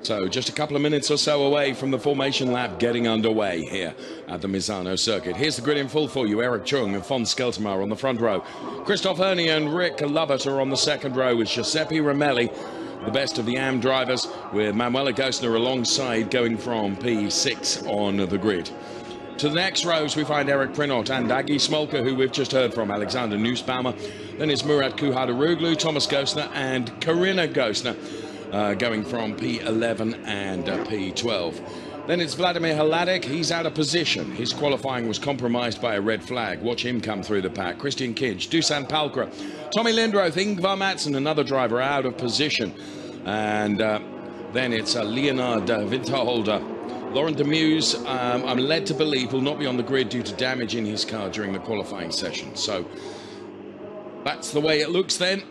So just a couple of minutes or so away from the formation lap getting underway here at the Misano circuit. Here's the grid in full for you. Eric Chung and Fons Skeltermar on the front row. Christoph Ernie and Rick Lovett are on the second row with Giuseppe Ramelli, the best of the AM drivers, with Manuela Gosner alongside going from P6 on the grid. To the next rows we find Eric Prinot and Agi Smolka, who we've just heard from, Alexander Nussbaumer. Then it's Murat Kuhadaroglu, Thomas Gosner and Karina Gosner. Going from P11 and P12. Then it's Vladimir Hladek. He's out of position. His qualifying was compromised by a red flag. Watch him come through the pack. Christian Kinch, Dusan Palkra, Tommy Lindroth, Ingvar Madsen, another driver out of position. And then it's Leonard Winterholder. Laurent Demuse, I'm led to believe, will not be on the grid due to damage in his car during the qualifying session. So that's the way it looks then.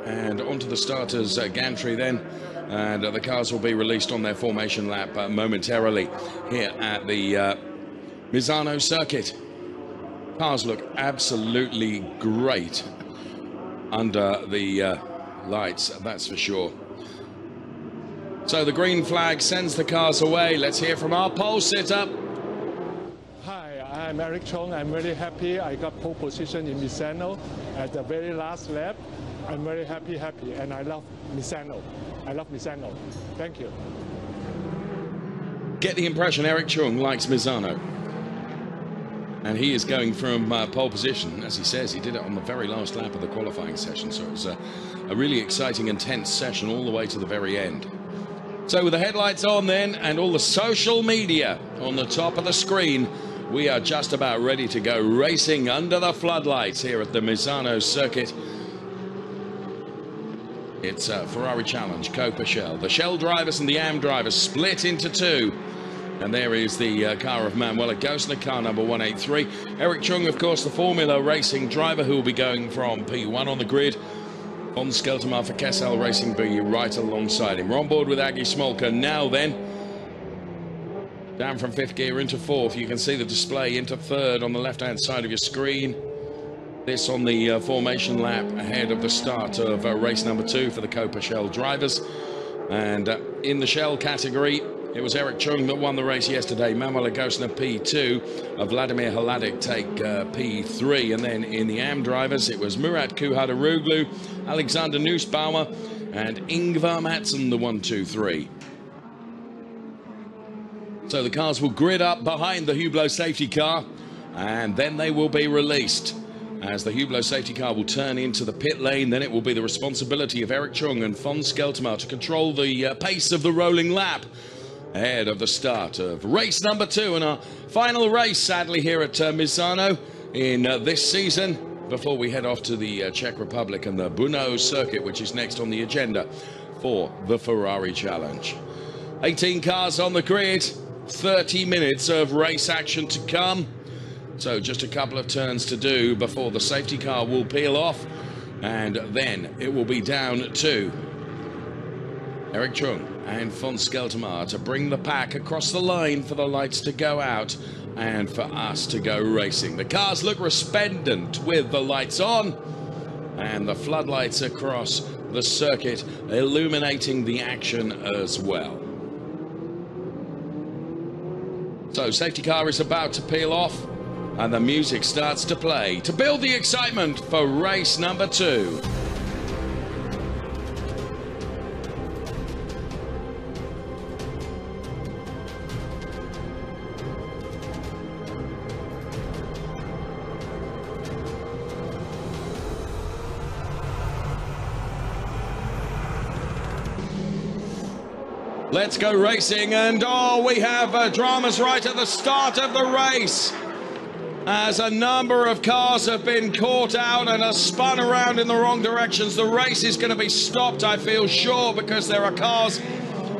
And onto the starters gantry then, and the cars will be released on their formation lap momentarily here at the Misano circuit. Cars look absolutely great under the lights, that's for sure. So the green flag sends the cars away. Let's hear from our pole sitter. Hi, I'm Eric Chung. I'm very happy I got pole position in Misano at the very last lap. I'm very happy, and I love Misano. I love Misano. Thank you. Get the impression Eric Chung likes Misano. And he is going from pole position. As he says, he did it on the very last lap of the qualifying session. So it was a really exciting and tense session all the way to the very end. So with the headlights on then, and all the social media on the top of the screen, we are just about ready to go racing under the floodlights here at the Misano circuit. It's a Ferrari Challenge, Coppa Shell. The Shell drivers and the AM drivers split into two. And there is the car of Manuela Gosner, car number 183. Eric Chung, of course, the Formula Racing driver, who will be going from P1 on the grid. Fons Skeltermar for Kessel Racing be right alongside him. We're on board with Agi Smolka now then. Down from fifth gear into fourth. You can see the display into third on the left-hand side of your screen. This on the formation lap ahead of the start of race number 2 for the Coppa Shell drivers. And in the Shell category, it was Eric Chung that won the race yesterday. Manuela Gosner P2, Vladimir Hladek take P3. And then in the AM drivers, it was Murat Kuhadaroglu, Alexander Nussbaumer, and Ingvar Madsen, the 1, 2, 3. So the cars will grid up behind the Hublot safety car, and then they will be released. As the Hublot safety car will turn into the pit lane, then it will be the responsibility of Eric Chung and Fons Skeltermar to control the pace of the rolling lap ahead of the start of race number 2 and our final race, sadly, here at Misano in this season, before we head off to the Czech Republic and the Brno circuit, which is next on the agenda for the Ferrari Challenge. 18 cars on the grid, 30 minutes of race action to come. So just a couple of turns to do before the safety car will peel off, and then it will be down to Eric Chung and Fons Skeltermar to bring the pack across the line for the lights to go out and for us to go racing. The cars look resplendent with the lights on and the floodlights across the circuit illuminating the action as well. So safety car is about to peel off, and the music starts to play to build the excitement for race number 2. Let's go racing, and oh, we have dramas right at the start of the race, as a number of cars have been caught out and are spun around in the wrong directions. The race is going to be stopped, I feel sure, because there are cars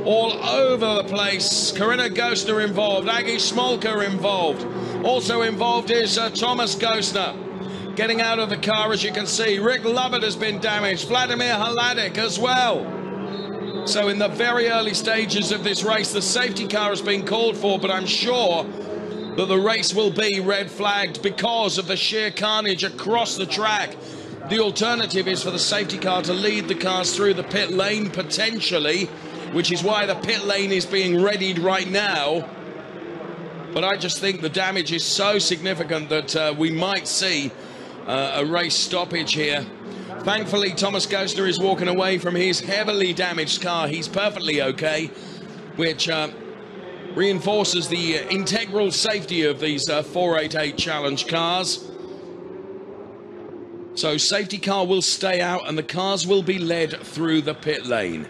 all over the place. Karina Gosner involved, Agi Smolka involved. Also involved is Thomas Gosner getting out of the car, as you can see. Rick Lovett has been damaged, Vladimir Hladek as well. So in the very early stages of this race, the safety car has been called for, but I'm sure that the race will be red flagged because of the sheer carnage across the track. The alternative is for the safety car to lead the cars through the pit lane potentially, which is why the pit lane is being readied right now. But I just think the damage is so significant that we might see a race stoppage here. Thankfully, Thomas Gostner is walking away from his heavily damaged car. He's perfectly okay, which reinforces the integral safety of these 488 Challenge cars. So safety car will stay out and the cars will be led through the pit lane.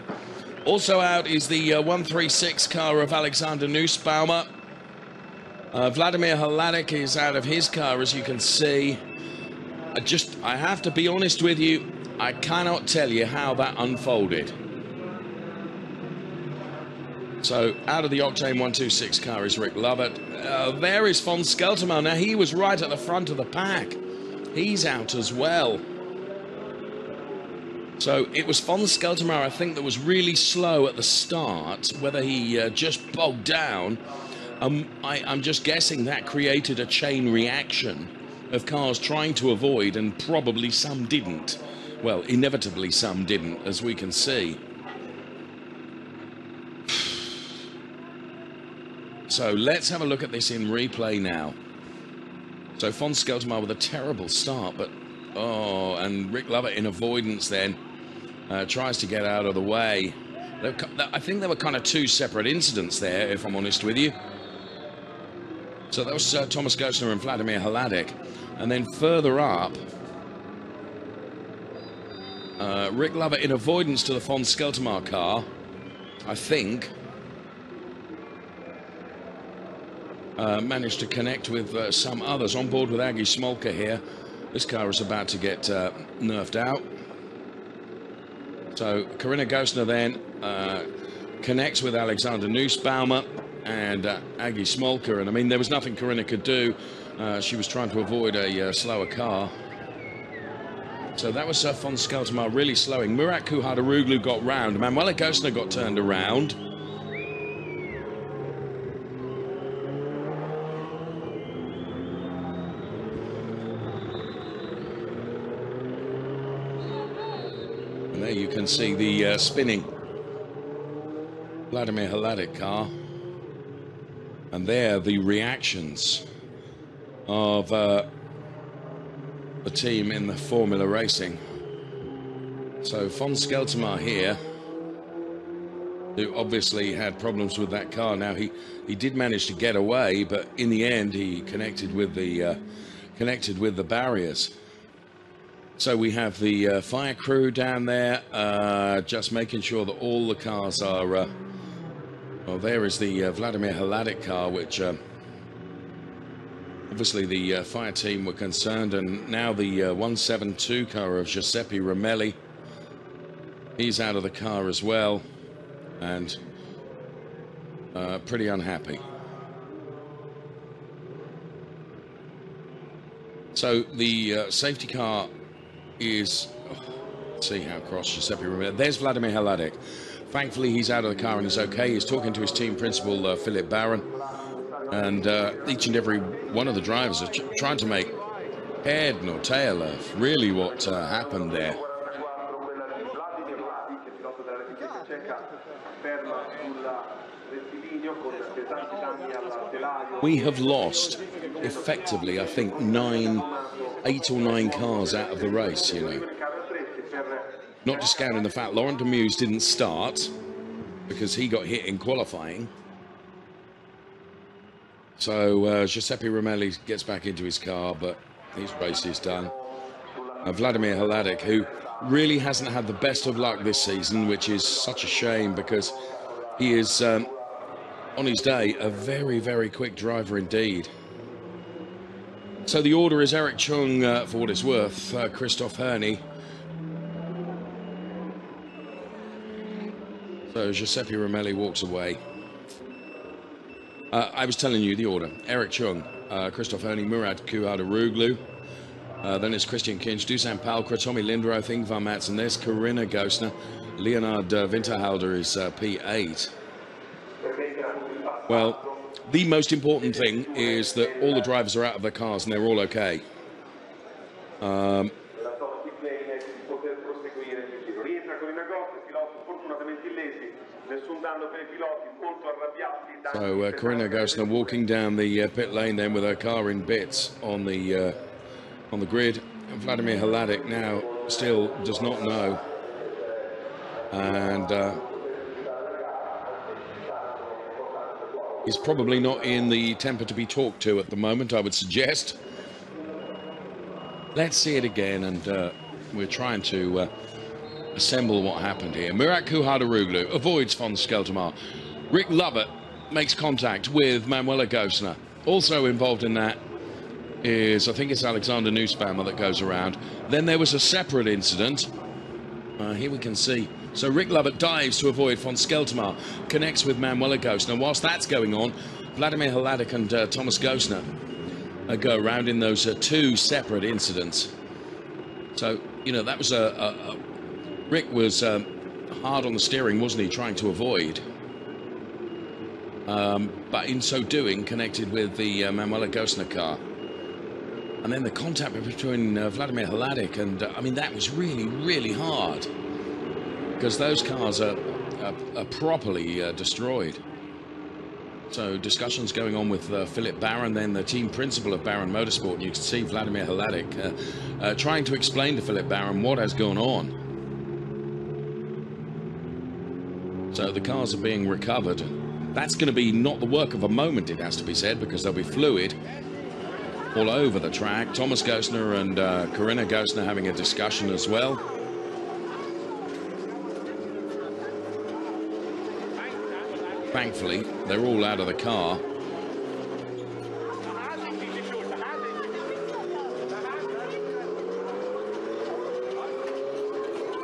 Also out is the 136 car of Alexander Nussbaumer. Vladimir Hladek is out of his car, as you can see. I have to be honest with you, I cannot tell you how that unfolded. So out of the Octane 126 car is Rick Lovett. There is von Skelterman. Now he was right at the front of the pack. He's out as well. So it was von Skelterman, I think, that was really slow at the start. Whether he just bogged down, I'm just guessing that created a chain reaction of cars trying to avoid, and probably some didn't. Well, inevitably some didn't, as we can see. So let's have a look at this in replay now. So von Skelterman with a terrible start, but and Rick Lovett in avoidance then tries to get out of the way. I think there were kind of two separate incidents there, if I'm honest with you. So that was Thomas Gostner and Vladimir Hladek. And then further up, Rick Lovett in avoidance to the von Skelterman car, I think. Managed to connect with some others on board with Aggie Smolka here. This car is about to get nerfed out. So Corinna Gostner then connects with Alexander Nussbaumer and Aggie Smolka, and I mean there was nothing Corinna could do. She was trying to avoid a slower car. So that was von Skelterman really slowing. Murat Kuhadaroglu got round. Manuela Gostner got turned around. And there you can see the spinning Vladimir Hladek car. And there the reactions of the team in the Formula Racing. So von Skelterman here, who obviously had problems with that car. Now he did manage to get away, but in the end he connected with the barriers. So we have the fire crew down there, just making sure that all the cars are. Well, there is the Vladimir Hladek car, which obviously the fire team were concerned, and now the 172 car of Giuseppe Romelli, he's out of the car as well, and pretty unhappy. So the safety car is, let's see how across Giuseppe Romelli. There's Vladimir Hladek. Thankfully he's out of the car and he's okay. He's talking to his team principal, Philip Barron. And each and every one of the drivers are trying to make head nor tail of really what happened there. We have lost, effectively, I think, 8 or 9 cars out of the race, you know. Not discounting the fact Laurent Demuth didn't start because he got hit in qualifying. So Giuseppe Romelli gets back into his car, but his race is done. Vladimir Hladek, who really hasn't had the best of luck this season, which is such a shame because he is, on his day, a very, very quick driver indeed. So the order is Eric Chung, for what it's worth, Christoph Herney. So Giuseppe Romelli walks away. I was telling you the order. Eric Chung, Christoph Herney, Murat Kuhadaroglu. Then it's Christian Kinch, Dusan Palkra, Tommy Linderoth, Ingvar Madsen. There's Corinna Gostner. Leonard Winterhalter is P8. Well, the most important thing is that all the drivers are out of their cars and they're all okay. So Corinna Gosner walking down the pit lane then with her car in bits on the grid. And Vladimir Hladik now still does not know. And he's probably not in the temper to be talked to at the moment, I would suggest. Let's see it again, and we're trying to assemble what happened here. Murat Kuhardaroglu avoids von Skeltermar. Rick Lovett makes contact with Manuela Gosner. Also involved in that is, I think it's Alexander Nussbaumer that goes around. Then there was a separate incident. Here we can see. So Rick Lovett dives to avoid von Skeltermar, connects with Manuela Gosner. Whilst that's going on, Vladimir Hladik and Thomas Gosner go around in those two separate incidents. So, you know, that was Rick was hard on the steering, wasn't he, trying to avoid. But in so doing, connected with the Manuela Gosner car. And then the contact between Vladimir Hladik and, I mean, that was really, really hard. Because those cars are properly destroyed. So discussions going on with Philip Barron, then the team principal of Barron Motorsport. And you can see Vladimir Hladik trying to explain to Philip Barron what has gone on. So the cars are being recovered. That's going to be not the work of a moment, it has to be said, because there'll be fluid all over the track. Thomas Gosner and Corinna Gosner having a discussion as well. Thankfully, they're all out of the car.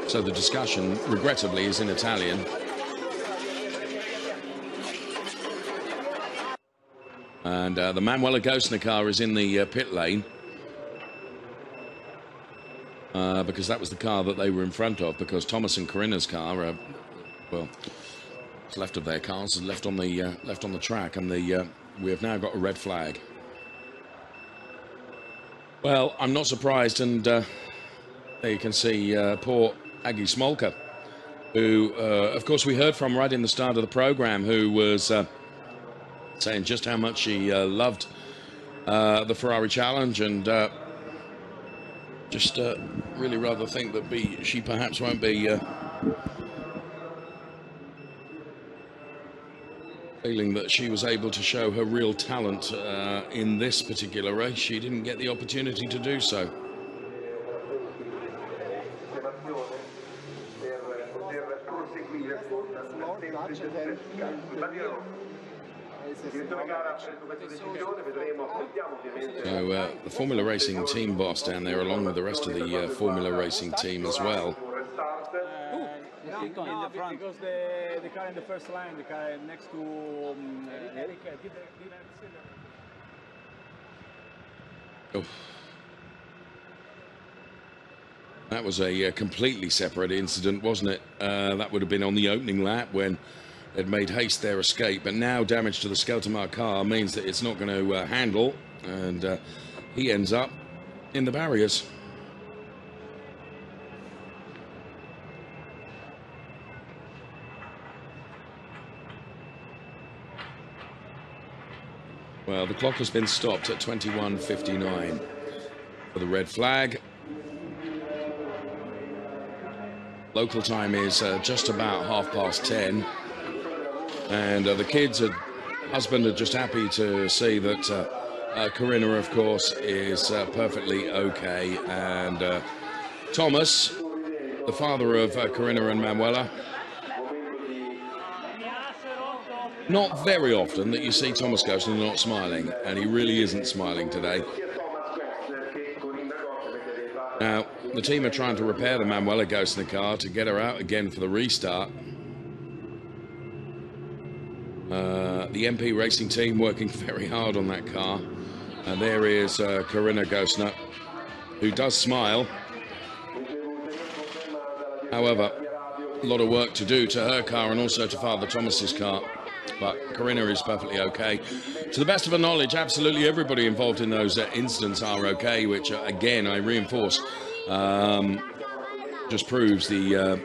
So the discussion, regrettably, is in Italian. And the Manuela Gosner car is in the pit lane. Because that was the car that they were in front of, because Thomas and Corinna's car, well, what's left of their cars is left on the track, and we have now got a red flag. Well, I'm not surprised, and there you can see poor Aggie Smolka, who, of course, we heard from right in the start of the program, who was saying just how much she loved the Ferrari Challenge, and just really rather think that she perhaps won't be feeling that she was able to show her real talent in this particular race. She didn't get the opportunity to do so. So the Formula Racing team boss down there, along with the rest of the Formula Racing team as well. In the front. Because the car in the first line, the car next to Eric. Oh. That was a completely separate incident, wasn't it? That would have been on the opening lap when they'd made haste their escape. But now damage to the Skeltermar car means that it's not going to handle, and he ends up in the barriers. Well, the clock has been stopped at 21:59 for the red flag. Local time is just about 10:30, and the kids and husband are just happy to see that Corinna, of course, is perfectly okay, and Thomas, the father of Corinna and Manuela. Not very often that you see Thomas Gosner not smiling, and he really isn't smiling today. Now, the team are trying to repair the Manuela Gosner car to get her out again for the restart. The MP Racing team working very hard on that car. And there is Corinna Gosner, who does smile. However, a lot of work to do to her car and also to Father Thomas's car. But Corinna is perfectly okay. To the best of her knowledge, absolutely everybody involved in those incidents are okay, which, again, I reinforce, just proves the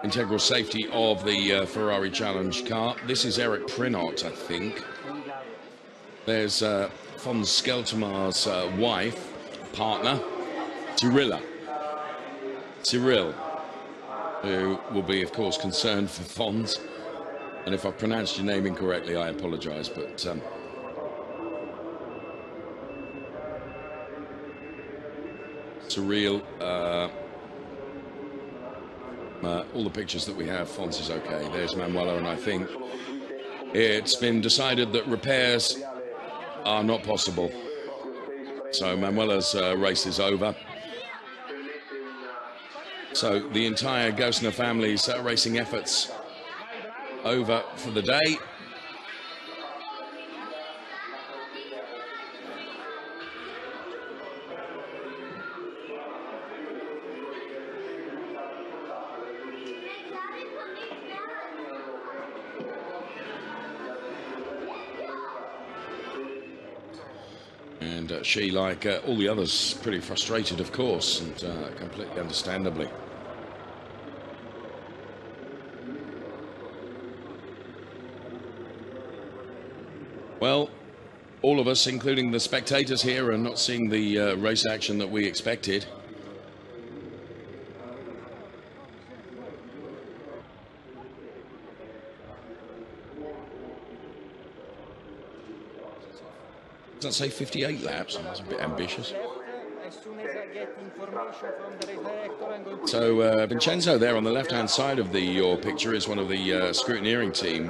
integral safety of the Ferrari Challenge car. This is Eric Prinot, I think. There's von Skeltermar's wife, partner, Cyril, who will be, of course, concerned for Fons. And if I've pronounced your name incorrectly, I apologise, but Cyril, all the pictures that we have, Fons is okay. There's Manuela, and I think it's been decided that repairs are not possible. So Manuela's race is over. So the entire Gosner family's racing efforts over for the day. And she, like all the others, pretty frustrated, of course, and completely understandably. Well, all of us, including the spectators here, are not seeing the race action that we expected. Does that say 58 laps? That's a bit ambitious. So Vincenzo there on the left-hand side of your picture is one of the scrutineering team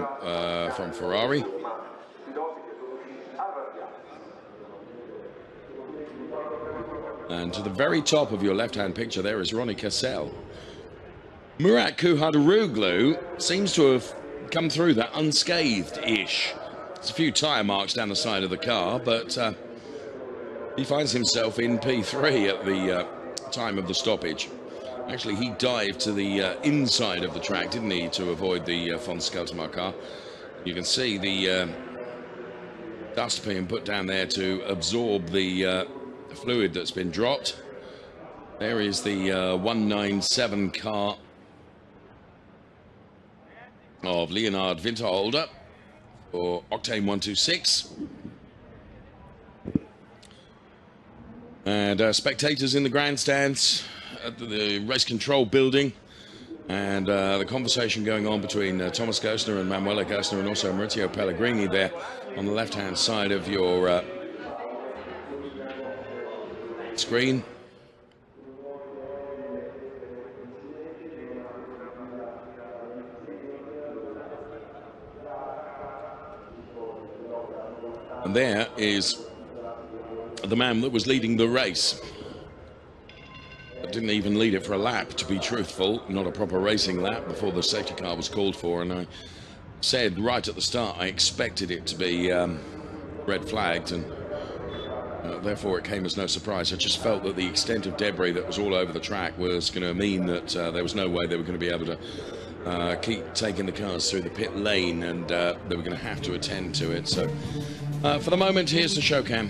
from Ferrari. And to the very top of your left-hand picture there is Ronnie Cassell. Murat Kuhadaroglu seems to have come through that unscathed-ish. There's a few tyre marks down the side of the car, but he finds himself in P3 at the time of the stoppage. Actually, he dived to the inside of the track, didn't he, to avoid the von Skeltermar car. You can see the dust being put down there to absorb the fluid that's been dropped. There is the 197 car of Leonard Winterholder for Octane 126. And spectators in the grandstands at the race control building, and the conversation going on between Thomas Gosner and Manuela Gosner, and also Maurizio Pellegrini there on the left-hand side of your screen. And there is the man that was leading the race. But didn't even lead it for a lap, to be truthful. Not a proper racing lap before the safety car was called for. And I said right at the start I expected it to be red flagged, and therefore it came as no surprise. I just felt that the extent of debris that was all over the track was going to mean that there was no way they were going to be able to keep taking the cars through the pit lane, and they were going to have to attend to it. So for the moment, here's the show cam.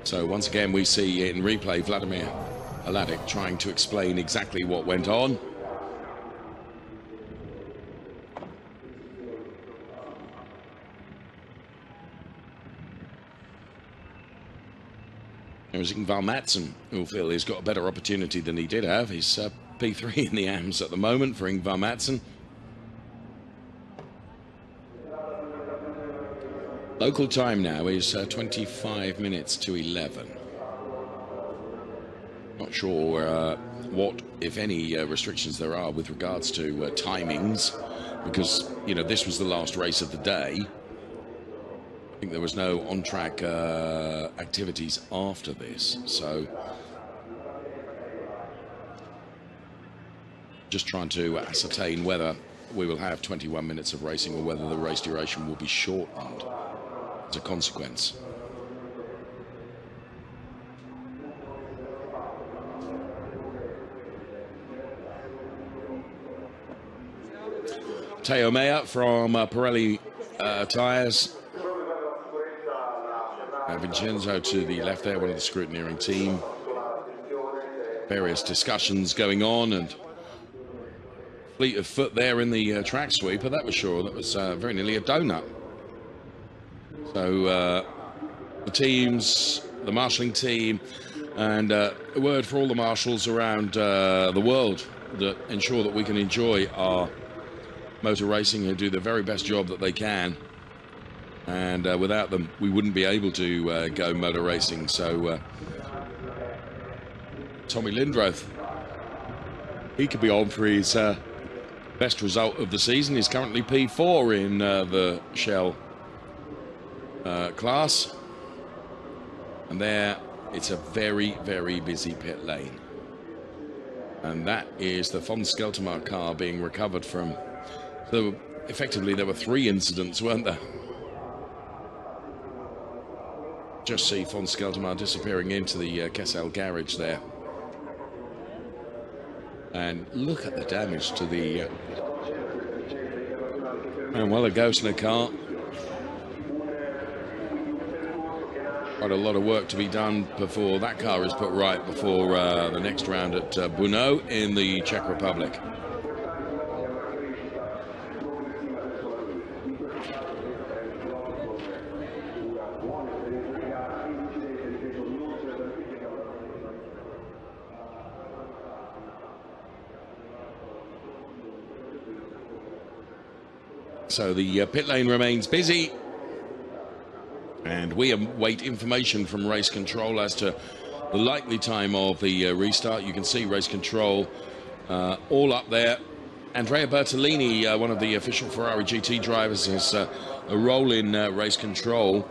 So once again we see in replay Vladimir Aladik trying to explain exactly what went on. There's Ingvar Madsen, who feel he's got a better opportunity than he did have. He's P3 in the AMS at the moment for Ingvar Madsen. Local time now is 25 minutes to 11. Not not sure what, if any, restrictions there are with regards to timings, because, you know, this was the last race of the day. I think there was no on-track activities after this, so just trying to ascertain whether we will have 21 minutes of racing or whether the race duration will be shortened as a consequence. Teo Meyer from Pirelli tyres. Vincenzo to the left there, one of the scrutineering team. Various discussions going on, and fleet of foot there in the track sweeper, that was sure. That was very nearly a donut. So the teams, the marshalling team, and a word for all the marshals around the world that ensure that we can enjoy our motor racing and do the very best job that they can. And without them, we wouldn't be able to go motor racing. So Tommy Lindroth, he could be on for his best result of the season. He's currently P4 in the Shell class. And there, it's a very, very busy pit lane. And that is the von Skeltermark car being recovered from. So effectively, there were 3 incidents, weren't there? Just see von Skeltermark disappearing into the Kessel garage there. And look at the damage to the... and well, a ghost in a car. Quite a lot of work to be done before that car is put right before the next round at Brno in the Czech Republic. So the pit lane remains busy, and we await information from race control as to the likely time of the restart. You can see race control all up there. Andrea Bertolini, one of the official Ferrari GT drivers, has a role in race control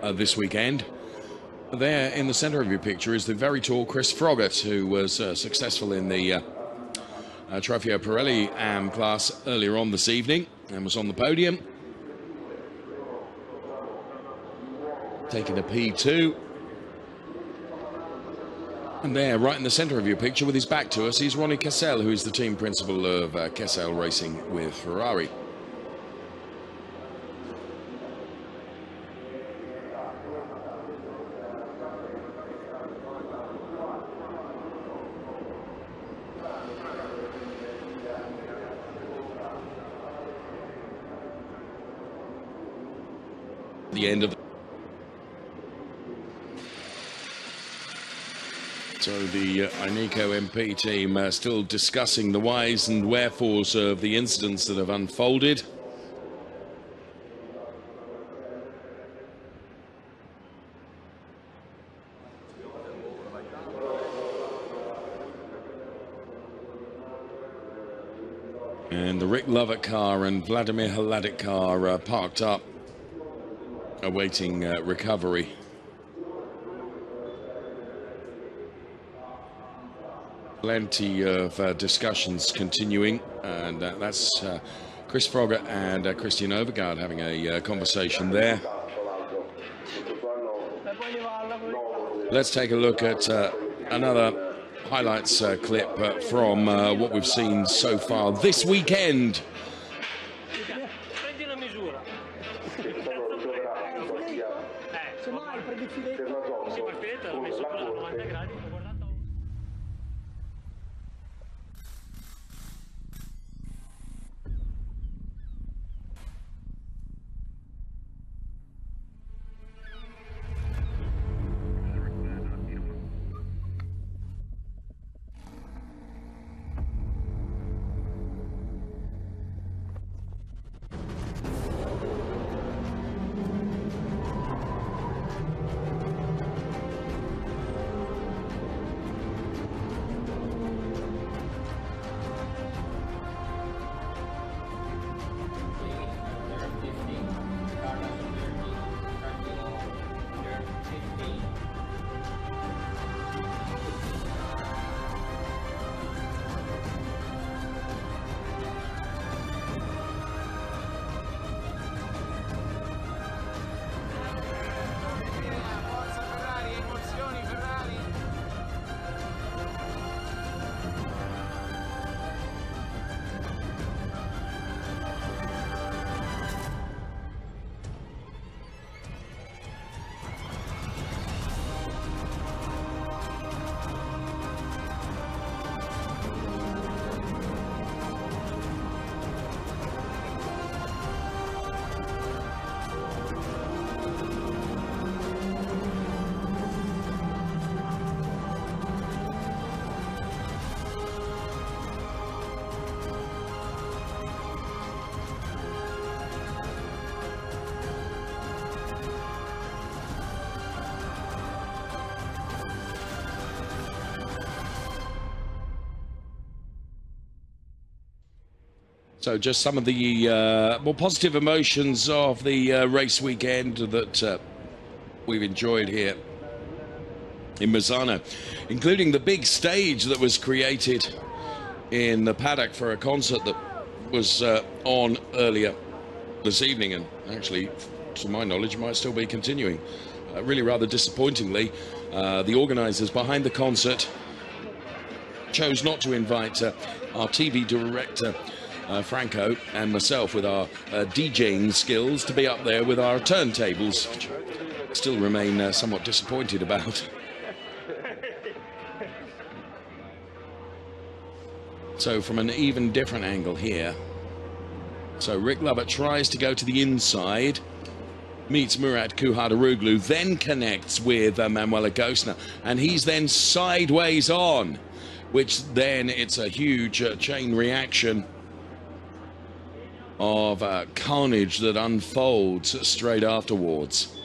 this weekend. There in the center of your picture is the very tall Chris Froggatt, who was successful in the Trofeo Pirelli AM class earlier on this evening and was on the podium, taking a P2. And there, right in the center of your picture with his back to us, is Ronnie Kessel, who is the team principal of Kessel Racing with Ferrari. The end of so the Ineco MP team still discussing the whys and wherefores of the incidents that have unfolded. And the Rick Lovett car and Vladimir Hladik car parked up, awaiting recovery. Plenty of discussions continuing, and that's Chris Froggatt and Christian Overgaard having a conversation there. Let's take a look at another highlights clip from what we've seen so far this weekend. So just some of the more positive emotions of the race weekend that we've enjoyed here in Misano, including the big stage that was created in the paddock for a concert that was on earlier this evening, and actually, to my knowledge, might still be continuing. Really rather disappointingly, the organisers behind the concert chose not to invite our TV director Franco and myself with our DJing skills to be up there with our turntables, which I still remain somewhat disappointed about. So from an even different angle here, so Rick Lovett tries to go to the inside, meets Murat Kuhadaroglu, then connects with Manuela Gosner, and he's then sideways on, which then it's a huge chain reaction of carnage that unfolds straight afterwards.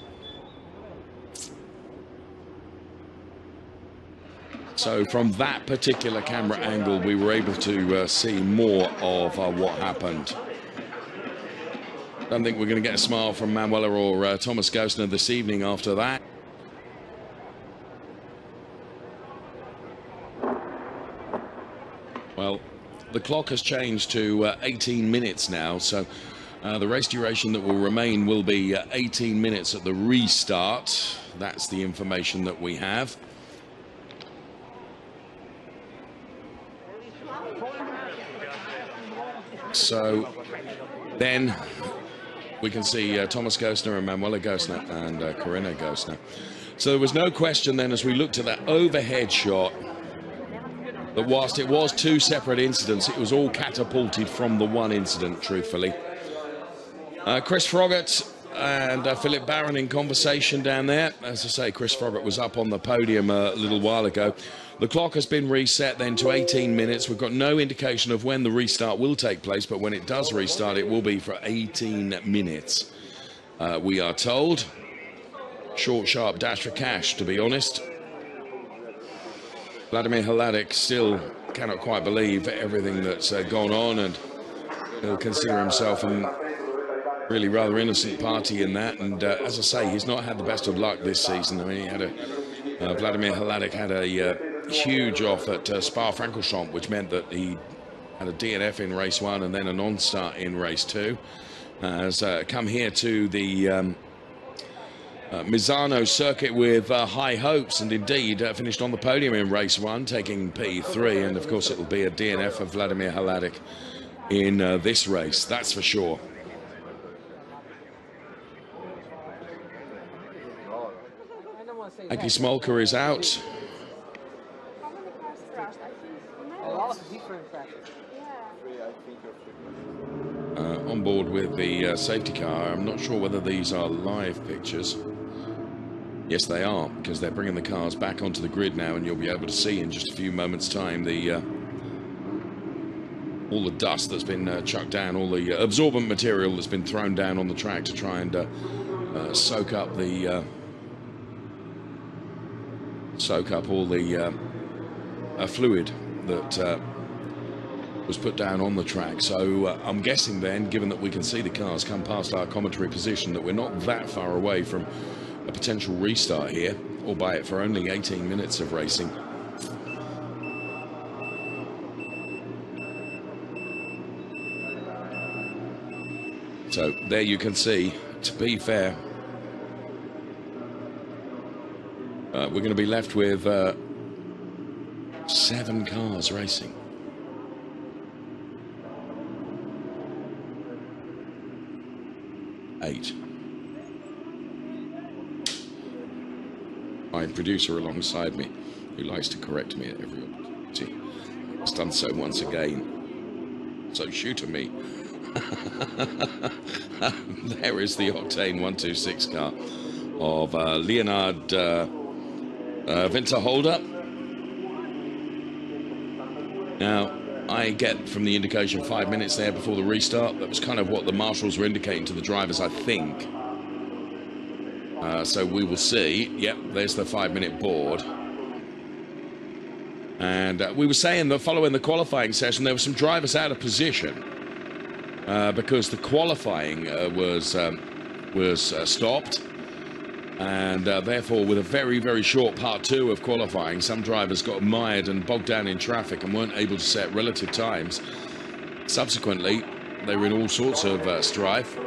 So from that particular camera angle, we were able to see more of what happened. Don't think we're going to get a smile from Manuela or Thomas Gosner this evening after that. Well, the clock has changed to 18 minutes now, so the race duration that will remain will be 18 minutes at the restart. That's the information that we have. So then we can see Thomas Gosner and Manuela Gosner and Corinna Gosner. So there was no question then, as we looked at that overhead shot, that whilst it was two separate incidents, it was all catapulted from the one incident, truthfully. Chris Froggatt and Philip Barron in conversation down there. As I say, Chris Froggatt was up on the podium a little while ago. The clock has been reset then to 18 minutes. We've got no indication of when the restart will take place, but when it does restart, it will be for 18 minutes. We are told. Short, sharp dash for cash, to be honest. Vladimir Hladic still cannot quite believe everything that's gone on, and he'll consider himself a really rather innocent party in that. And as I say, he's not had the best of luck this season. I mean, he had Vladimir Hladic had a huge off at Spa-Francorchamps, which meant that he had a DNF in race 1 and then a non-start in race 2. Has come here to the Misano circuit with high hopes, and indeed finished on the podium in race 1, taking P3, and of course it will be a DNF of Vladimir Hladic in this race, that's for sure. Aki Smolka is out. On board with the safety car. I'm not sure whether these are live pictures. Yes, they are, because they're bringing the cars back onto the grid now, and you'll be able to see in just a few moments' time the all the dust that's been chucked down, all the absorbent material that's been thrown down on the track to try and soak up all the fluid that was put down on the track. So I'm guessing then, given that we can see the cars come past our commentary position, that we're not that far away from a potential restart here, albeit for only 18 minutes of racing. So there you can see, to be fair, we're going to be left with 7 cars racing. 8. My producer alongside me, who likes to correct me at every opportunity, has done so once again. So shoot at me. There is the Octane 126 car of Leonard Winterholder. Now, I get from the indication 5 minutes there before the restart. That was kind of what the marshals were indicating to the drivers, I think. So we will see. Yep, there's the 5-minute board. And we were saying that following the qualifying session, there were some drivers out of position. because the qualifying was stopped. And therefore, with a very, very short part 2 of qualifying, some drivers got mired and bogged down in traffic and weren't able to set relative times. Subsequently, they were in all sorts of strife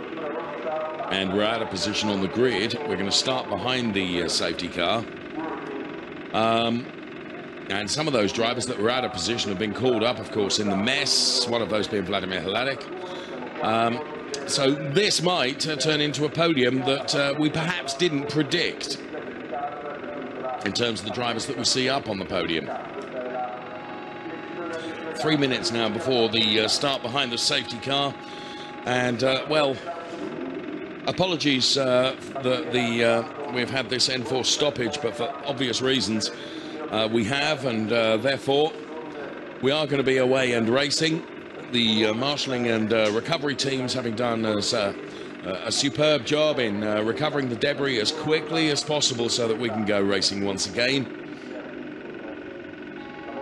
and were out of position on the grid. We're going to start behind the safety car. And some of those drivers that were out of position have been called up, of course, in the mess, one of those being Vladimir Hladek. So this might turn into a podium that we perhaps didn't predict in terms of the drivers that we see up on the podium. 3 minutes now before the start behind the safety car. And, well, apologies that we've had this enforced stoppage, but for obvious reasons we have, and therefore we are going to be away and racing. The marshalling and recovery teams having done a superb job in recovering the debris as quickly as possible so that we can go racing once again.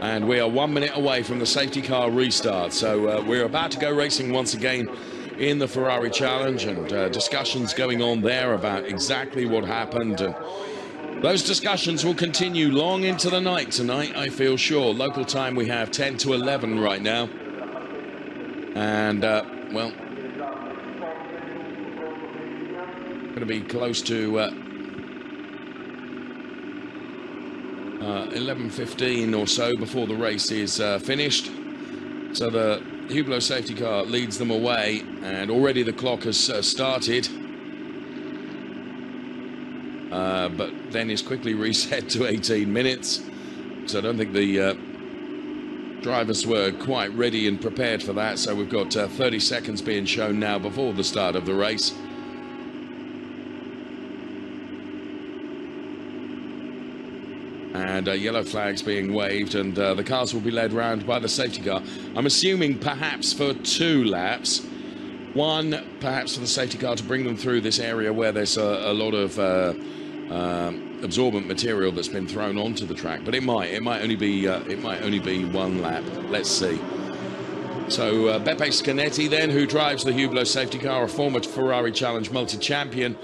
And we are 1 minute away from the safety car restart, so we're about to go racing once again in the Ferrari Challenge, and discussions going on there about exactly what happened. And those discussions will continue long into the night tonight, I feel sure. Local time we have 10 to 11 right now. And, well, going to be close to 11:15 or so before the race is finished. So the Hublot safety car leads them away, and already the clock has started. But then is quickly reset to 18 minutes. So I don't think the drivers were quite ready and prepared for that. So we've got 30 seconds being shown now before the start of the race. And yellow flags being waved, and the cars will be led round by the safety car. I'm assuming perhaps for 2 laps. One, perhaps for the safety car to bring them through this area where there's a lot of absorbent material that's been thrown onto the track. But it might only be 1 lap. Let's see. So Beppe Scanetti then, who drives the Hublot safety car, a former Ferrari Challenge multi-champion,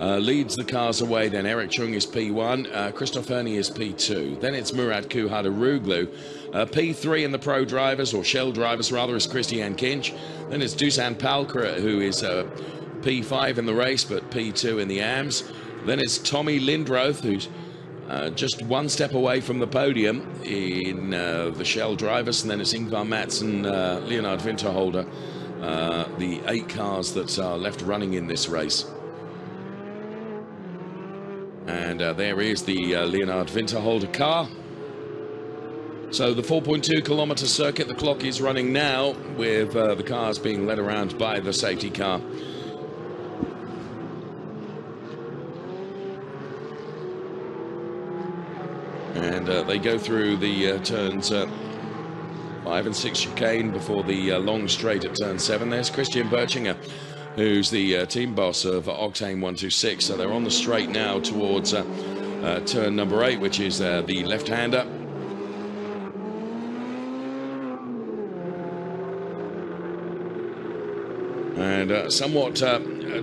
leads the cars away. Then Eric Chung is P1, Christoph Ernie is P2. Then it's Murat Kuhadaroglu. P3 in the pro drivers, or shell drivers rather, is Christian Kinch. Then it's Dusan Palkra, who is P5 in the race, but P2 in the AMS. Then it's Tommy Lindroth, who's just 1 step away from the podium in the shell drivers. And then it's Ingvar Madsen, Leonard Winterholder, the 8 cars that are left running in this race. And there is the Leonard Winterholder car. So the 4.2 kilometer circuit, the clock is running now with the cars being led around by the safety car. And they go through the turns 5 and 6 chicane before the long straight at turn 7. There's Christian Berchinger, who's the team boss of Octane 126. So they're on the straight now towards turn number 8, which is the left-hander. And somewhat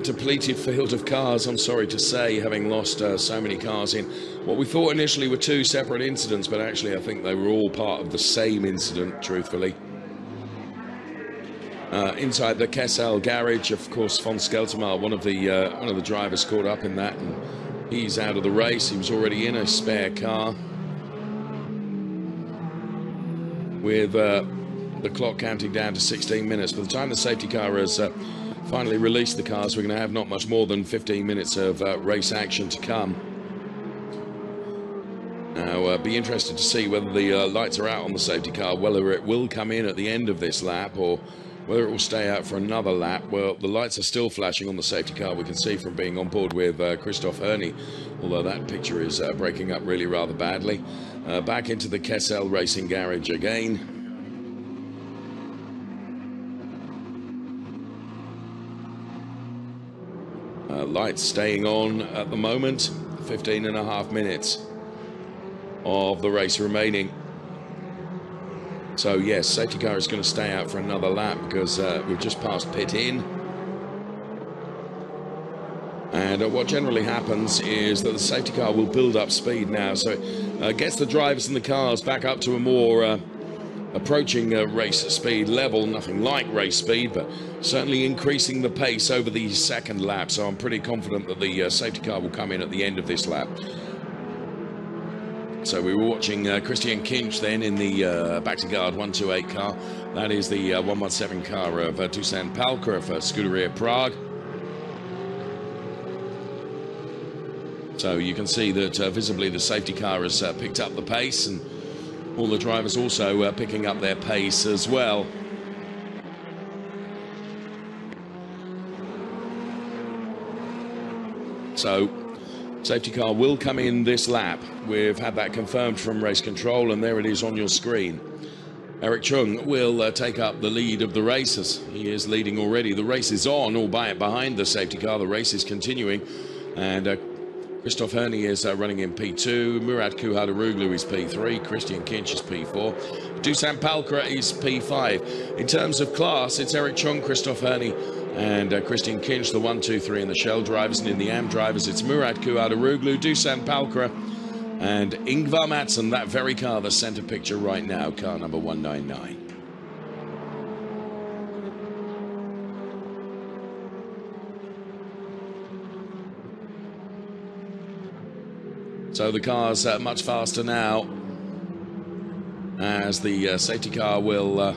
depleted field of cars, I'm sorry to say, having lost so many cars in what we thought initially were 2 separate incidents, but actually I think they were all part of the same incident, truthfully. Inside the Kessel garage, of course, von Skeltermar, one of the drivers caught up in that, and he's out of the race. He was already in a spare car with the clock counting down to 16 minutes. By the time the safety car has finally released the cars, we're going to have not much more than 15 minutes of race action to come. Now, be interested to see whether the lights are out on the safety car, whether it will come in at the end of this lap or whether it will stay out for another lap. Well, the lights are still flashing on the safety car. We can see from being on board with Christoph Ernie, although that picture is breaking up really rather badly. Back into the Kessel Racing Garage again. Lights staying on at the moment. 15.5 minutes of the race remaining. So yes, safety car is going to stay out for another lap because we've just passed pit in. And what generally happens is that the safety car will build up speed now, so it gets the drivers and the cars back up to a more approaching race speed level. Nothing like race speed, but certainly increasing the pace over the second lap. So I'm pretty confident that the safety car will come in at the end of this lap. So we were watching Christian Kinch then in the back-to-guard 128 car. That is the 117 car of Dusan Palka for Scuderia Prague. So you can see that visibly the safety car has picked up the pace, and all the drivers also picking up their pace as well. So safety car will come in this lap. We've had that confirmed from race control, and there it is on your screen. Eric Chung will take up the lead of the races. He is leading already. The race is on, albeit behind the safety car. The race is continuing, and Christoph Herney is running in P2, Murat Kuhadaroglu is P3, Christian Kinch is P4, Dusan Palka is P5. In terms of class, it's Eric Chung, Christoph Herney and Christian Kinch, the 1, 2, 3 in the Shell drivers, and in the AM drivers it's Murat Kuhadaroglu, Dusan Palka and Ingvar Madsson, that very car, the centre picture right now, car number 199. So the car's much faster now, as the safety car will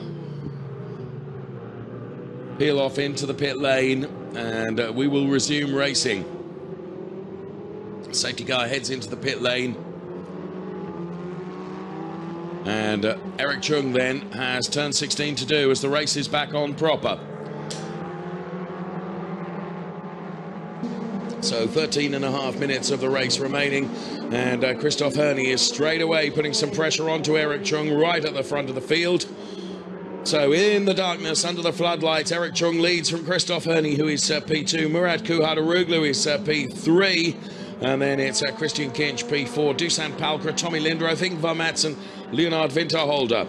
peel off into the pit lane, and we will resume racing. Safety car heads into the pit lane, and Eric Chung then has turn 16 to do as the race is back on proper. So 13.5 minutes of the race remaining, and Christoph Herney is straight away putting some pressure onto Eric Chung right at the front of the field. So in the darkness, under the floodlights, Eric Chung leads from Christoph Herney, who is P2. Murat Kuhadaroglu is P3. And then it's Christian Kinch, P4. Dusan Palka, Tommy Lindroth, Ingvar Madsson, Leonard Winterholder.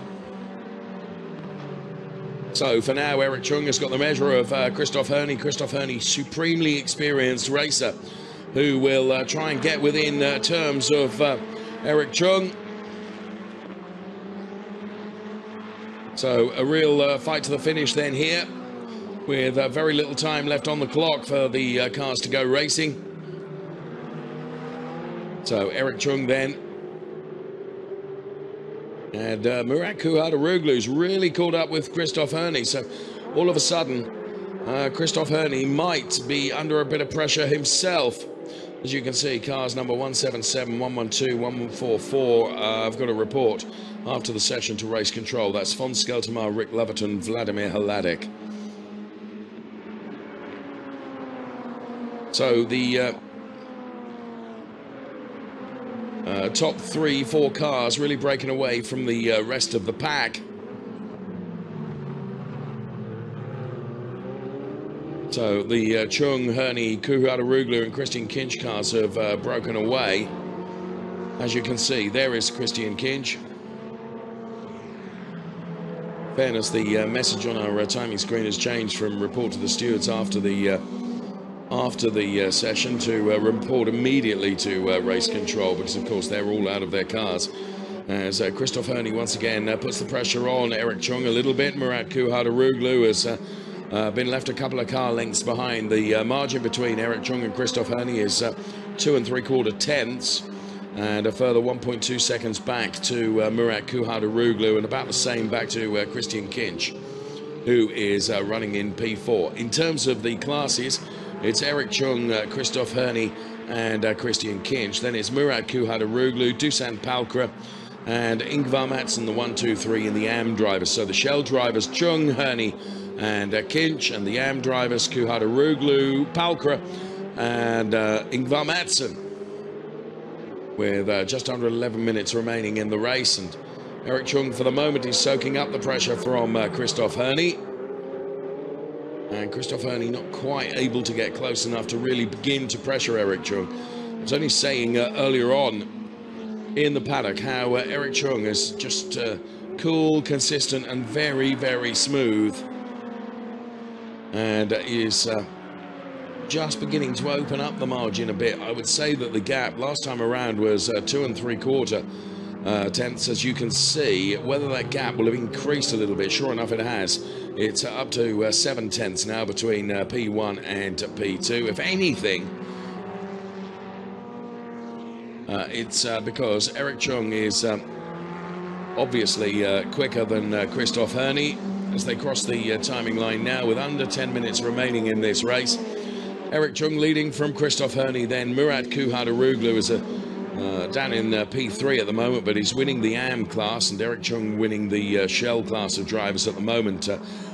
So for now, Eric Chung has got the measure of Christoph Herney. Christoph Herney, supremely experienced racer, who will try and get within terms of Eric Chung. So a real fight to the finish then here, with very little time left on the clock for the cars to go racing. So Eric Chung then. And Murat Kuhadaroglu's really caught up with Christoph Herney. So all of a sudden, Christoph Herney might be under a bit of pressure himself. As you can see, cars number 177, 112, 1144. I've got a report after the session to race control. That's Von Skeltermar, Rick Loverton, Vladimir Hladek. So the top 3-4 cars really breaking away from the rest of the pack. So the Chung, Herney, Kuhadaroglu and Christian Kinch cars have broken away. As you can see, there is Christian Kinch. In fairness, the message on our timing screen has changed from report to the stewards after the session to report immediately to race control, because of course they're all out of their cars. As Christoph Herney once again puts the pressure on Eric Chung a little bit. Murat Kuhadaroglu has been left a couple of car lengths behind. The margin between Eric Chung and Christoph Herney is 2 3/4 tenths, and a further 1.2 seconds back to Murat Kuhadaroglu, and about the same back to Christian Kinch, who is running in P4. In terms of the classes, it's Eric Chung, Christoph Herney and Christian Kinch. Then it's Murat Kuhadaroglu, Dusan Palka and Ingvar Madsson, the 1, 2, 3 in the AM drivers. So the Shell drivers, Chung, Herney and Kinch, and the AM drivers, Kuhadaroglu, Palka and Ingvar Madsson, with just under 11 minutes remaining in the race. And Eric Chung, for the moment, is soaking up the pressure from Christoph Herney. And Christoph Herney not quite able to get close enough to really begin to pressure Eric Chung. I was only saying earlier on in the paddock how Eric Chung has just cool, consistent, and very, very smooth. And is just beginning to open up the margin a bit. I would say that the gap last time around was 2 3/4 tenths. As you can see, whether that gap will have increased a little bit, sure enough it has. It's up to 7 tenths now between P1 and P2. If anything, it's because Eric Chung is obviously quicker than Christoph Herney as they cross the timing line now with under 10 minutes remaining in this race. Eric Chung leading from Christoph Herney, then Murat Kuhadaroglu is down in P3 at the moment, but he's winning the AM class, and Eric Chung winning the Shell class of drivers at the moment.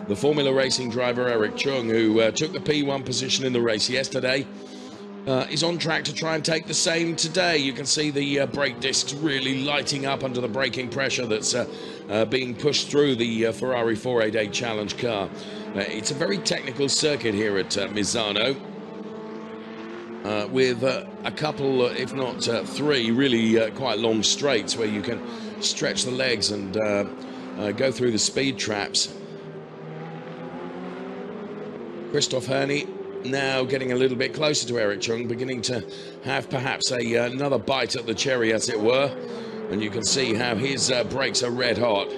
The Formula Racing driver Eric Chung, who took the P1 position in the race yesterday, is on track to try and take the same today. You can see the brake discs really lighting up under the braking pressure that's being pushed through the Ferrari 488 Challenge car. It's a very technical circuit here at Misano, with a couple, if not 3, really quite long straights where you can stretch the legs and go through the speed traps. Christoph Herney now getting a little bit closer to Eric Chung, beginning to have perhaps another bite at the cherry, as it were, and you can see how his brakes are red hot.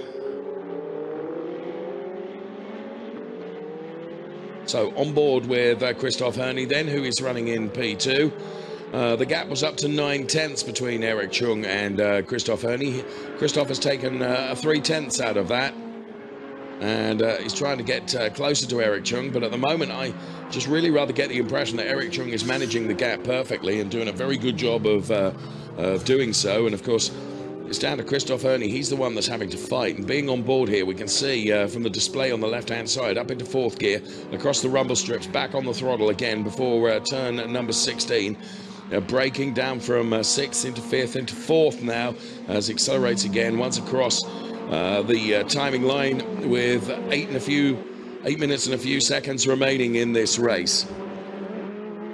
So on board with Christoph Herney then, who is running in P2. The gap was up to 9 tenths between Eric Chung and Christoph Herney. Christoph has taken 3 tenths out of that, and he's trying to get closer to Eric Chung, but at the moment I just really rather get the impression that Eric Chung is managing the gap perfectly and doing a very good job of doing so. And of course, it's down to Christoph Herney. He's the one that's having to fight. And being on board here, we can see from the display on the left-hand side, up into 4th gear, across the rumble strips, back on the throttle again before turn number 16. Braking down from 6th into 5th into 4th now, as accelerates again once across the timing line with 8 minutes and a few seconds remaining in this race.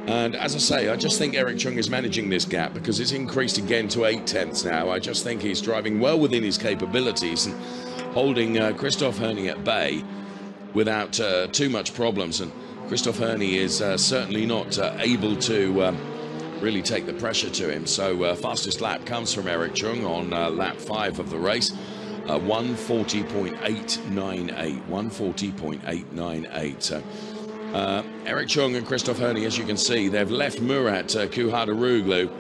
And as I say, I just think Eric Chung is managing this gap because it's increased again to 8 tenths now. I just think he's driving well within his capabilities and holding Christoph Herney at bay without too much problems. And Christoph Herney is certainly not able to really take the pressure to him. So fastest lap comes from Eric Chung on lap 5 of the race. 140.898. 140.898. Eric Chung and Christoph Herney, as you can see, they've left Murat Kuhadaroglu.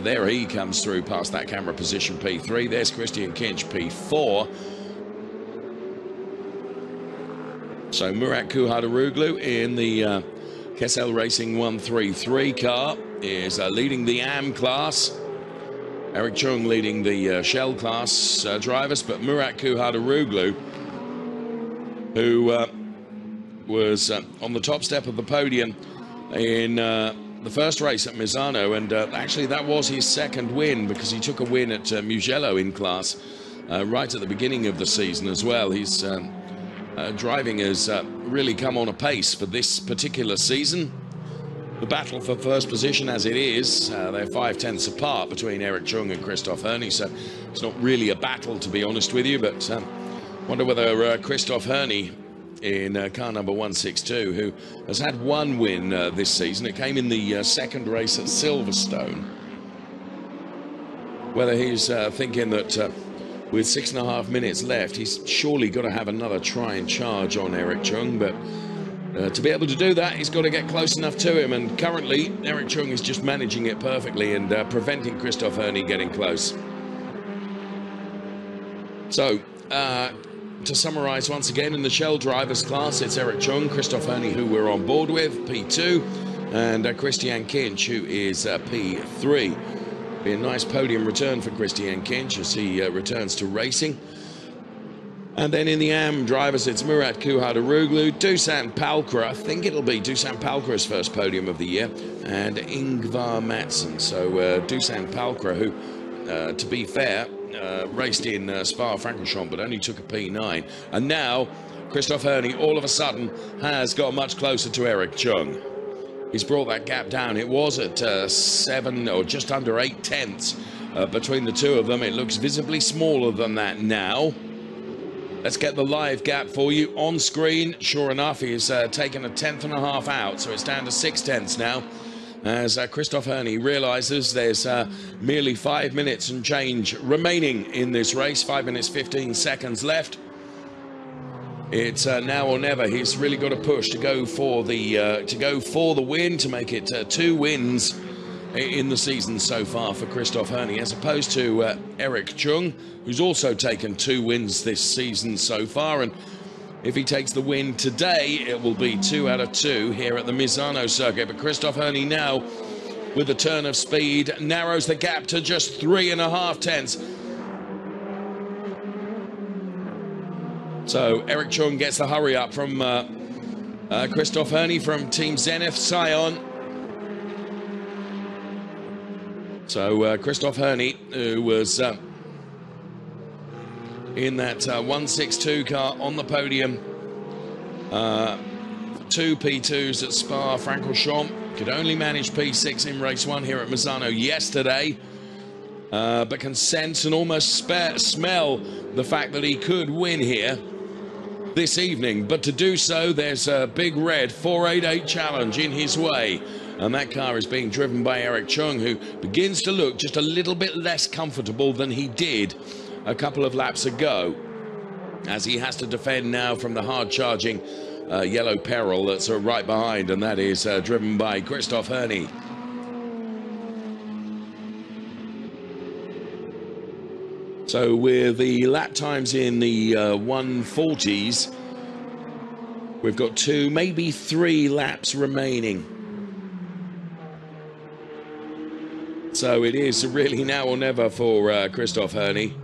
There he comes through past that camera position, P3. There's Christian Kinch, P4. So Murat Kuhadaroglu in the Kessel Racing 133 car is leading the AM class. Eric Chung leading the Shell class drivers, but Murat Kuhadaroglu, who was on the top step of the podium in the first race at Misano, and actually that was his 2nd win, because he took a win at Mugello in class right at the beginning of the season as well. His driving has really come on a pace for this particular season. The battle for first position as it is, they're 5 tenths apart between Eric Chung and Christoph Herney, so it's not really a battle, to be honest with you, but wonder whether Christoph Herney in car number 162, who has had 1 win this season, it came in the 2nd race at Silverstone, whether he's thinking that with 6.5 minutes left, he's surely got to have another try and charge on Eric Chung, but to be able to do that, he's got to get close enough to him, and currently Eric Chung is just managing it perfectly and preventing Christoph Herney getting close. So, to summarise once again, in the Shell drivers class, it's Eric Chung, Christoph Herney, who we're on board with, P2, and Christian Kinch, who is P3. Be a nice podium return for Christian Kinch as he returns to racing. And then in the AM drivers, it's Murat Kuhadaroglu, Dusan Palkra. I think it'll be Dusan Palkra's first podium of the year, and Ingvar Mattsson. So Dusan Palkra, who, to be fair, raced in Spa-Francorchamps, but only took a P9. And now Christoph Herney, all of a sudden, has got much closer to Eric Chung. He's brought that gap down. It was at 7 or just under 8 tenths between the two of them. It looks visibly smaller than that now. Let's get the live gap for you on screen. Sure enough, he's taken a 1/10.5 out, so it's down to 6/10 now. As Christoph Herney realises there's merely 5 minutes and change remaining in this race. 5 minutes 15 seconds left. It's now or never. He's really got to push to go for the win, to make it 2 wins in the season so far for Christoph Herney, as opposed to Eric Chung, who's also taken 2 wins this season so far. And if he takes the win today, it will be 2 out of 2 here at the Misano circuit. But Christoph Herney now, with a turn of speed, narrows the gap to just 3.5 tenths. So Eric Chung gets the hurry up from Christoph Herney from Team Zenith Scion. So Christoph Herney, who was in that 162 car on the podium, 2 P2s at Spa-Francorchamps, could only manage P6 in race 1 here at Misano yesterday, but can sense and almost smell the fact that he could win here this evening. But to do so, there's a big red 488 challenge in his way, and that car is being driven by Eric Chung, who begins to look just a little bit less comfortable than he did a couple of laps ago, as he has to defend now from the hard-charging yellow peril that's right behind, and that is driven by Christoph Herney. So with the lap times in the 140s, we've got 2, maybe 3 laps remaining. So it is really now or never for Christoph Herney.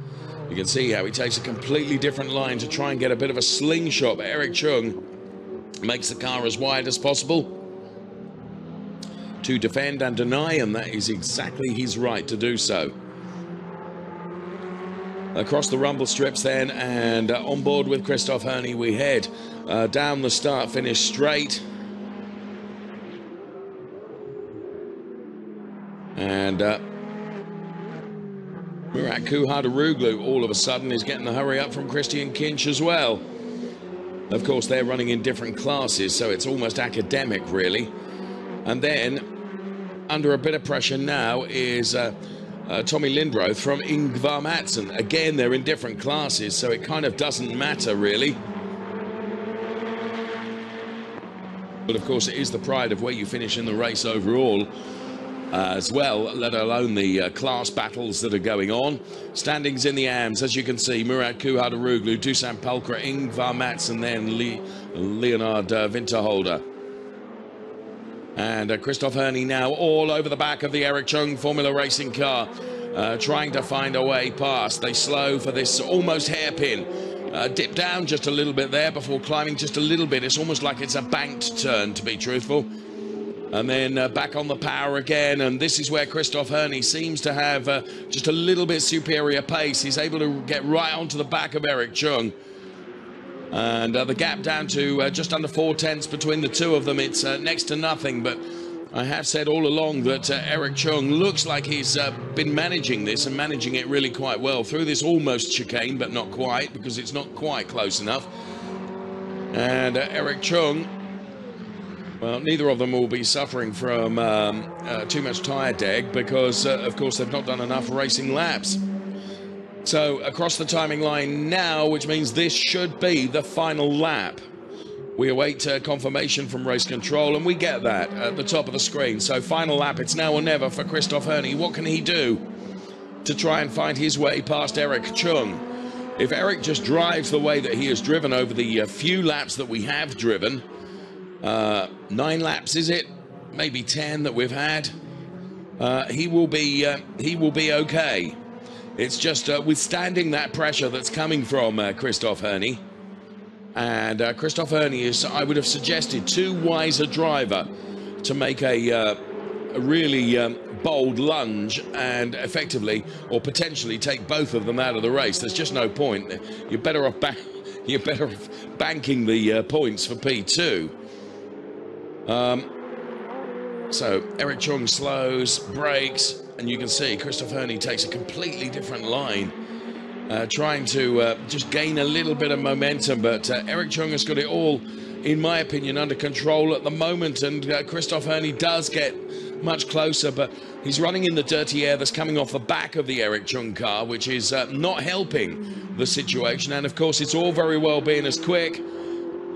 You can see how he takes a completely different line to try and get a bit of a slingshot. But Eric Chung makes the car as wide as possible to defend and deny, and that is exactly his right to do so. Across the rumble strips then, and on board with Christoph Herney we head down the start-finish straight. And Murat Kuhardaroglu all of a sudden is getting the hurry up from Christian Kinch as well. Of course, they're running in different classes, so it's almost academic, really. And then, under a bit of pressure now, is Tommy Lindroth from Ingvar Madsen. Again, they're in different classes, so it kind of doesn't matter, really. But, of course, it is the pride of where you finish in the race overall as well, let alone the class battles that are going on. Standings in the AMS, as you can see, Murat Kuhardaroglu, Dusan Pulkra, Ingvar Madsen, then Leonard Winterholder. And Christoph Herney now all over the back of the Eric Chung Formula Racing car, trying to find a way past. They slow for this almost hairpin. Dip down just a little bit there before climbing just a little bit. It's almost like it's a banked turn, to be truthful. And then back on the power again, and this is where Christoph Herney seems to have just a little bit superior pace. He's able to get right onto the back of Eric Chung. And the gap down to just under 4 tenths between the two of them. It's next to nothing, but I have said all along that Eric Chung looks like he's been managing this and managing it really quite well through this almost chicane, but not quite, because it's not quite close enough. And Eric Chung, well, neither of them will be suffering from too much tyre deg because, of course, they've not done enough racing laps. So across the timing line now, which means this should be the final lap. We await confirmation from race control, and we get that at the top of the screen. So final lap, it's now or never for Christoph Herney. What can he do to try and find his way past Eric Chung? If Eric just drives the way that he has driven over the few laps that we have driven, 9 laps, is it? Maybe 10 that we've had. He will be okay. It's just withstanding that pressure that's coming from Christoph Herney. And Christoph Herney is, I would have suggested, too wise a driver to make a really bold lunge and effectively or potentially take both of them out of the race. There's just no point. You're better off banking the points for P2. So Eric Chung slows, brakes, and you can see Christoph Herney takes a completely different line trying to just gain a little bit of momentum, but Eric Chung has got it all, in my opinion, under control at the moment, and Christoph Herney does get much closer, but he's running in the dirty air that's coming off the back of the Eric Chung car, which is not helping the situation. And of course, it's all very well being as quick.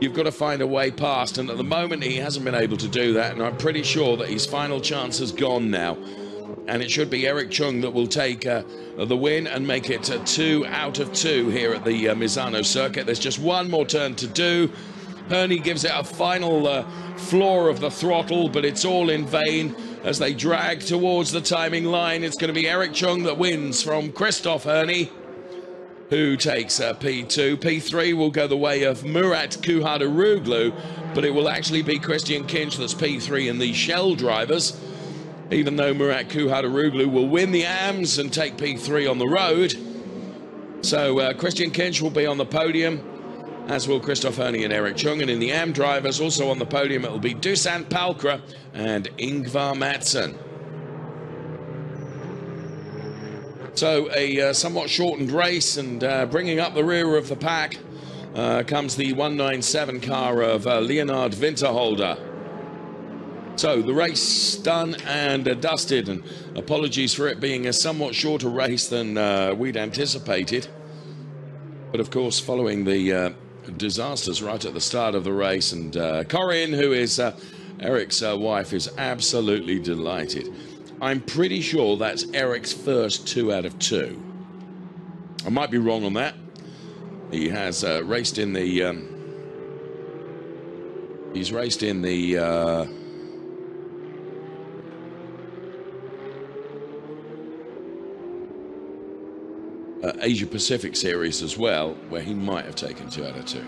You've got to find a way past, and at the moment he hasn't been able to do that, and I'm pretty sure that his final chance has gone now. And it should be Eric Chung that will take the win and make it 2 out of 2 here at the Misano circuit. There's just one more turn to do. Herney gives it a final floor of the throttle, but it's all in vain as they drag towards the timing line. It's going to be Eric Chung that wins from Christoph Herney, who takes P2. P3 will go the way of Murat Kuhadaroglu, but it will actually be Christian Kinch that's P3 in the Shell drivers, even though Murat Kuhadaroglu will win the AMS and take P3 on the road. So Christian Kinch will be on the podium, as will Christoph Herney and Eric Chung. And in the AM drivers, also on the podium, it will be Dusan Palkra and Ingvar Madsen. So a somewhat shortened race, and bringing up the rear of the pack comes the 197 car of Leonard Winterholder. So the race done and dusted, and apologies for it being a somewhat shorter race than we'd anticipated. But of course, following the disasters right at the start of the race, and Corinne, who is Eric's wife, is absolutely delighted. I'm pretty sure that's Eric's first 2 out of 2. I might be wrong on that. He has raced in the he's raced in the Asia Pacific series as well, where he might have taken 2 out of 2.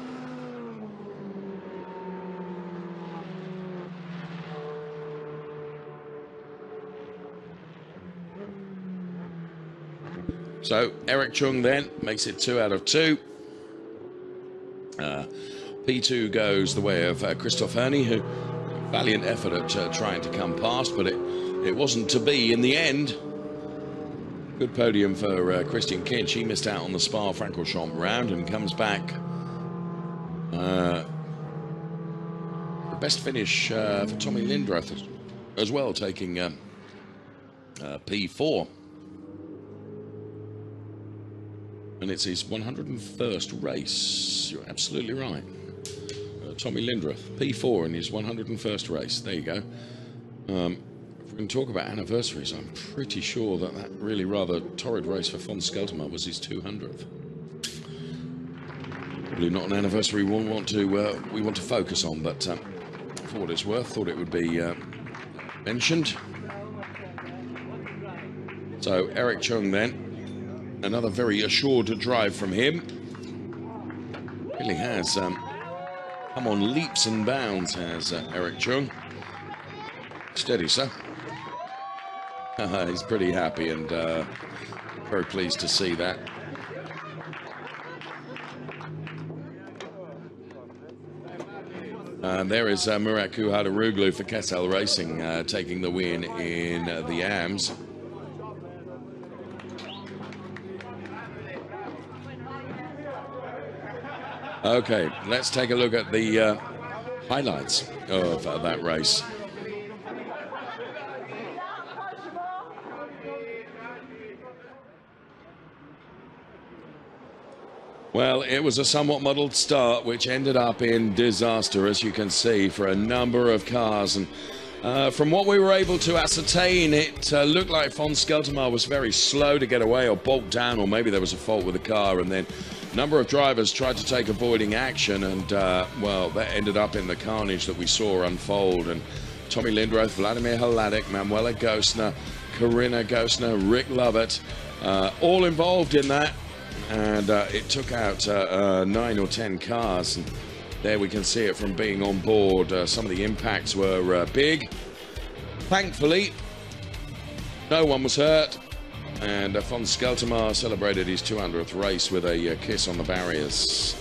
So Eric Chung then makes it 2 out of 2. P2 goes the way of Christoph Herney, who valiant effort at trying to come past, but it wasn't to be in the end. Good podium for Christian Kinch. He missed out on the Spa-Francorchamps round and comes back. The best finish for Tommy Lindroth as well, taking P4. And it's his 101st race. You're absolutely right. Tommy Lindroth, P4 in his 101st race. There you go. If we can talk about anniversaries, I'm pretty sure that that really rather torrid race for von Skelterman was his 200th. Probably not an anniversary we want to focus on, but for what it's worth, thought it would be mentioned. So Eric Chung then, another very assured drive from him. Really has come on leaps and bounds, has Eric Chung. Steady, sir. He's pretty happy and very pleased to see that. And there is Murat Kuhadaroglu for Kessel Racing taking the win in the AMS. Okay, let's take a look at the highlights of that race. Well, it was a somewhat muddled start, which ended up in disaster, as you can see, for a number of cars. And from what we were able to ascertain, it looked like von Skelterman was very slow to get away or bolt down, or maybe there was a fault with the car. And then a number of drivers tried to take avoiding action, and, well, that ended up in the carnage that we saw unfold. And Tommy Lindroth, Vladimir Hladek, Manuela Gosner, Corinna Gosner, Rick Lovett, all involved in that. And it took out 9 or 10 cars, and there we can see it from being on board. Some of the impacts were big. Thankfully, no one was hurt, and von Skelterman celebrated his 200th race with a kiss on the barriers.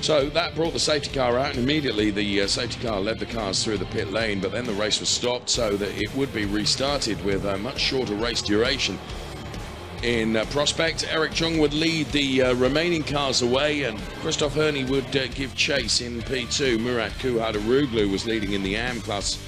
So that brought the safety car out, and immediately the safety car led the cars through the pit lane, but then the race was stopped so that it would be restarted with a much shorter race duration. in prospect. Eric Chung would lead the remaining cars away, and Christoph Herney would give chase in P2. Murat Kuhadaroglu was leading in the AM class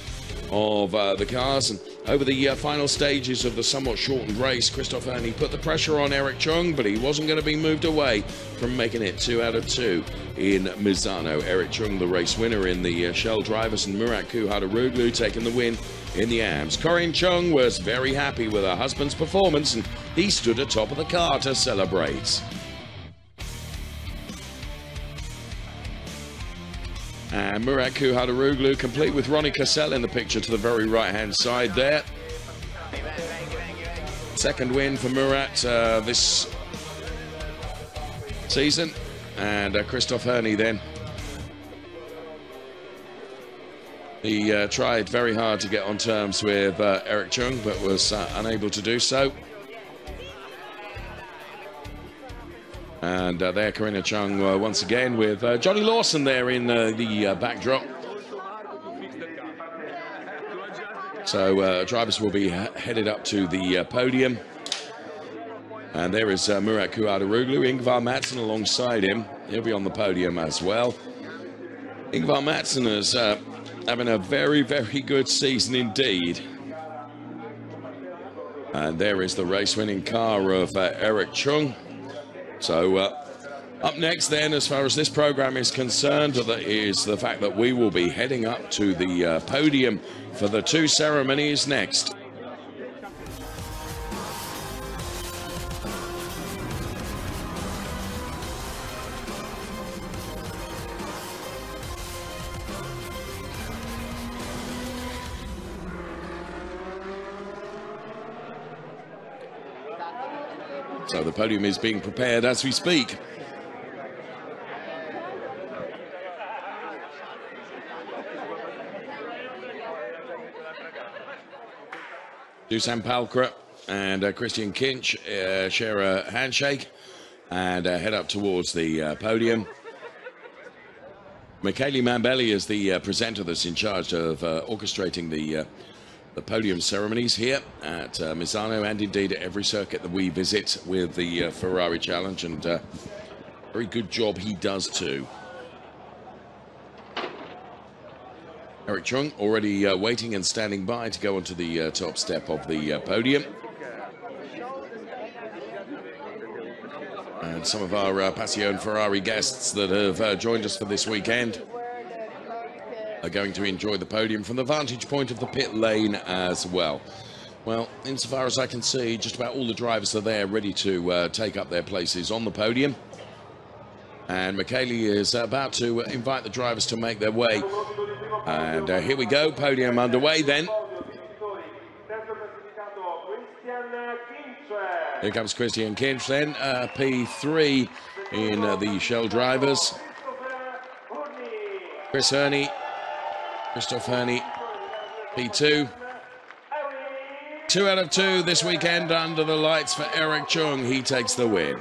of the cars. And over the final stages of the somewhat shortened race, Christoph Herney put the pressure on Eric Chung, but he wasn't going to be moved away from making it 2 out of 2 in Misano. Eric Chung, the race winner in the Shell Drivers, and Murat Kuhadaroglu taking the win in the AMs. Corinne Chung was very happy with her husband's performance, and he stood atop of the car to celebrate. And Murat Kuhadaroglu complete with Ronnie Cassell in the picture to the very right-hand side there. Second win for Murat this season. And Christoph Herney then. He tried very hard to get on terms with Eric Chung, but was unable to do so. And there, Corinna Chung once again with Johnny Lawson there in the backdrop. So drivers will be headed up to the podium. And there is Murat Kuhadaroglu, Ingvar Madsson alongside him. He'll be on the podium as well. Ingvar Madsson is having a very, very good season indeed. And there is the race-winning car of Eric Chung. So up next then, as far as this program is concerned, that is the fact that we will be heading up to the podium for the 2 ceremonies next. So the podium is being prepared as we speak. Dusan Palkra and Christian Kinch share a handshake and head up towards the podium. Michele Mambelli is the presenter that's in charge of orchestrating the podium ceremonies here at Misano, and indeed at every circuit that we visit with the Ferrari Challenge, and very good job he does too. Eric Chung already waiting and standing by to go onto the top step of the podium. And some of our Passion Ferrari guests that have joined us for this weekend are going to enjoy the podium from the vantage point of the pit lane as well. Well, insofar as I can see, just about all the drivers are there ready to take up their places on the podium. And Michele is about to invite the drivers to make their way. And here we go, podium underway then. Here comes Christian Kinch then, P3 in the Shell Drivers. Christoph Herney, P2. 2 out of 2 this weekend under the lights for Eric Chung. He takes the win.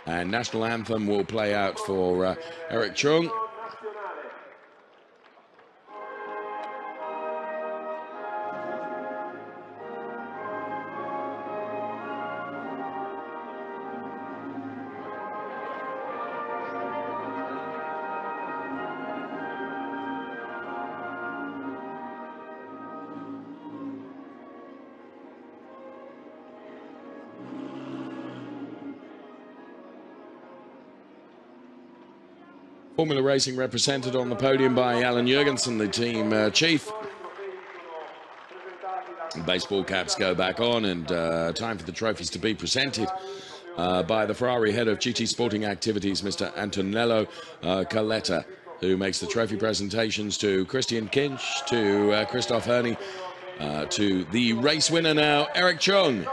And national anthem will play out for Eric Chung. Formula Racing represented on the podium by Alan Jurgensen, the team chief. Baseball caps go back on, and time for the trophies to be presented by the Ferrari head of GT Sporting Activities, Mr. Antonello Caletta, who makes the trophy presentations to Christian Kinch, to Christoph Herney, to the race winner now, Eric Chung.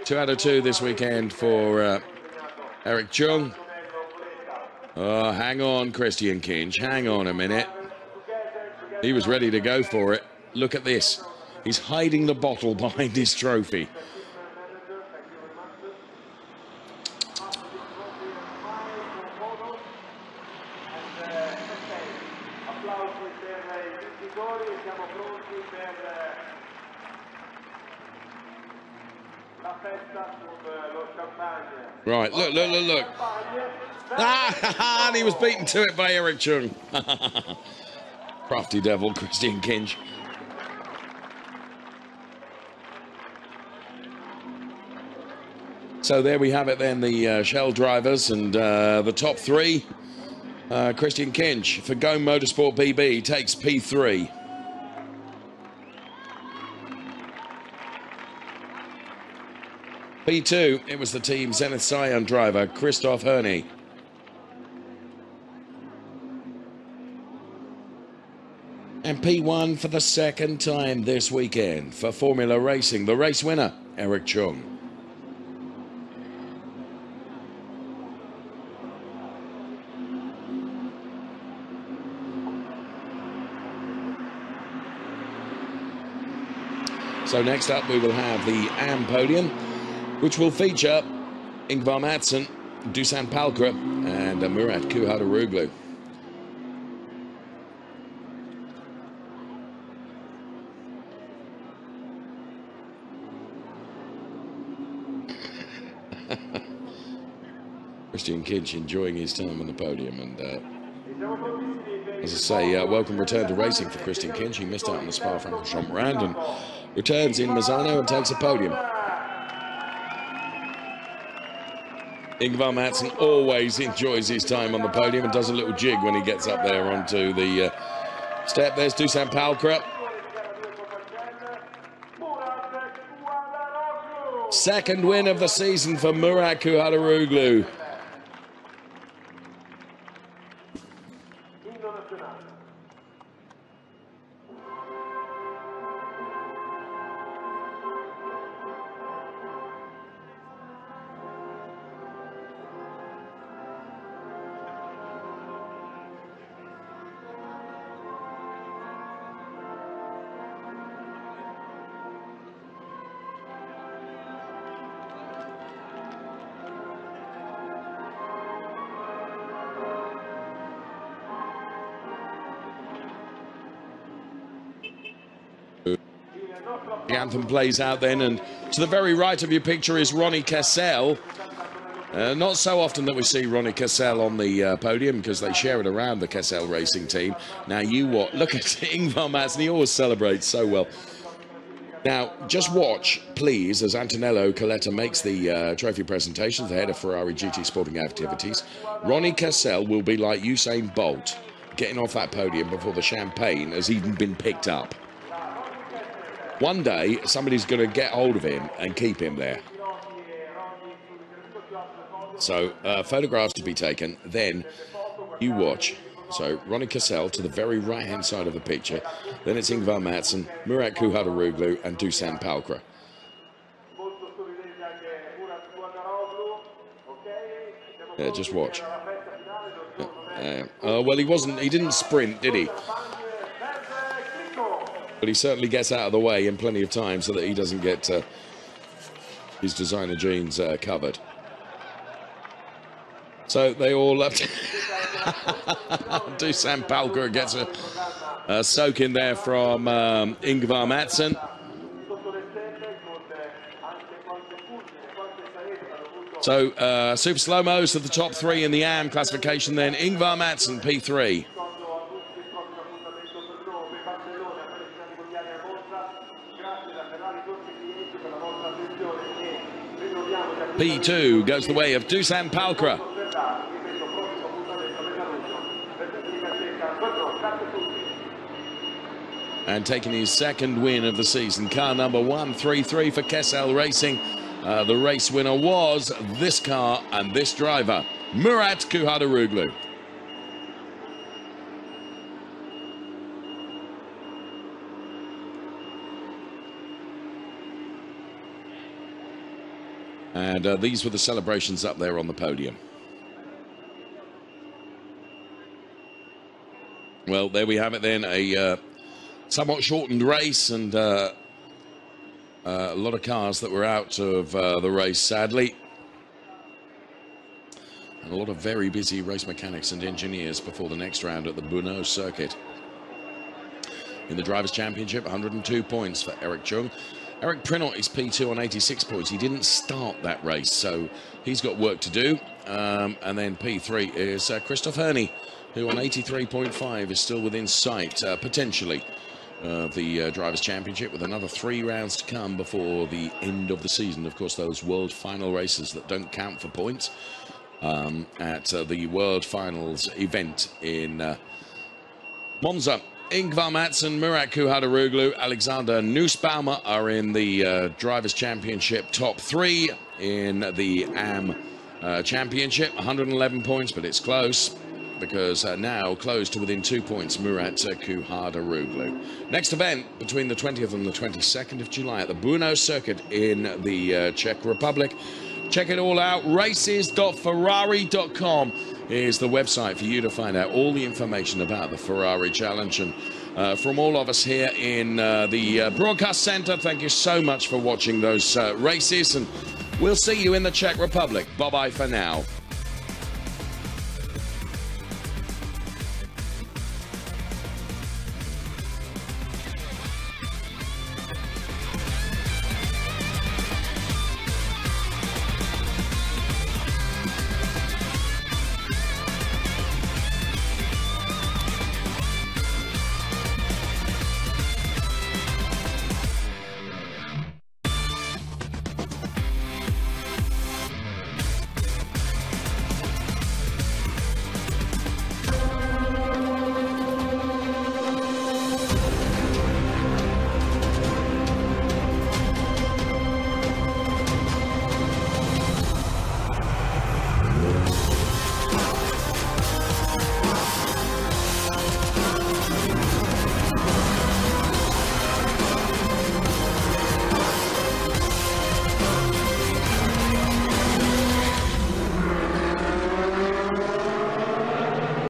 2 out of 2 this weekend for Eric Chung. Oh, hang on, Christian Kinch. Hang on a minute. He was ready to go for it. Look at this. He's hiding the bottle behind his trophy. Right, look. Ah, and he was beaten to it by Eric Chung. Crafty devil, Christian Kinch. So there we have it then, the Shell drivers and the top three. Christian Kinch for Go Motorsport BB takes P3. P2, it was the team Zenith Scion driver, Christoph Herney. And P1 for the second time this weekend for Formula Racing, the race winner, Eric Chung. So next up we will have the AM podium, which will feature Ingvar Madsen, Dusan Palkra and Murat Kuhadaroglu. Christian Kinch enjoying his time on the podium, and as I say, welcome return to racing for Christian Kinch. He missed out on the Spa-Francorchamps and returns in Misano and takes a podium. Ingvar Madsen always enjoys his time on the podium and does a little jig when he gets up there onto the step. There's Dusan Palkra. Second win of the season for Murat Kuhadaroglu. The anthem plays out then, and to the very right of your picture is Ronnie Cassell. Not so often that we see Ronnie Cassell on the podium, because they share it around the Cassell racing team. Now you what? Look at Ingvar Madsen, he always celebrates so well. Now, just watch, please, as Antonello Coletta makes the trophy presentation, the head of Ferrari GT Sporting Activities. Ronnie Cassell will be like Usain Bolt, getting off that podium before the champagne has even been picked up. One day, somebody's going to get hold of him and keep him there. So, photographs to be taken, then you watch. So, Ronnie Cassell to the very right-hand side of the picture. Then it's Ingvar Madsen, Murat Kuhadaroglu and Dusan Palkra. Yeah, just watch. Well, he didn't sprint, did he? But he certainly gets out of the way in plenty of time so that he doesn't get his designer jeans covered. So they all left. Dusan Palkra gets a soak in there from Ingvar Madsen. So super slow-mos of the top three in the AM classification then. Ingvar Madsen, P3. P2 goes the way of Dusan Palkra. And taking his second win of the season. Car number 133 for Cassell Racing. The race winner was this car and this driver, Murat Kuhadaroglu. And these were the celebrations up there on the podium. Well, there we have it then, a somewhat shortened race, and a lot of cars that were out of the race, sadly. And a lot of very busy race mechanics and engineers before the next round at the Brno circuit. in the Drivers' Championship, 102 points for Eric Chung. Eric Prinot is P2 on 86 points. He didn't start that race, so he's got work to do. And then P3 is Christoph Herney, who on 83.5 is still within sight, potentially, of the Drivers' Championship, with another 3 rounds to come before the end of the season. Of course, those World Final races that don't count for points at the World Finals event in Monza. Ingvar Mattson, Murat Kuhadaroglu, Alexander Nussbaumer are in the Drivers' Championship top 3 in the AM Championship. 111 points, but it's close, because now close to within 2 points, Murat Kuhadaroglu. Next event between the 20th and the 22nd of July at the Brno circuit in the Czech Republic. Check it all out. Races.ferrari.com is the website for you to find out all the information about the Ferrari Challenge. And from all of us here in the broadcast center, thank you so much for watching those races, and we'll see you in the Czech Republic. Bye-bye for now.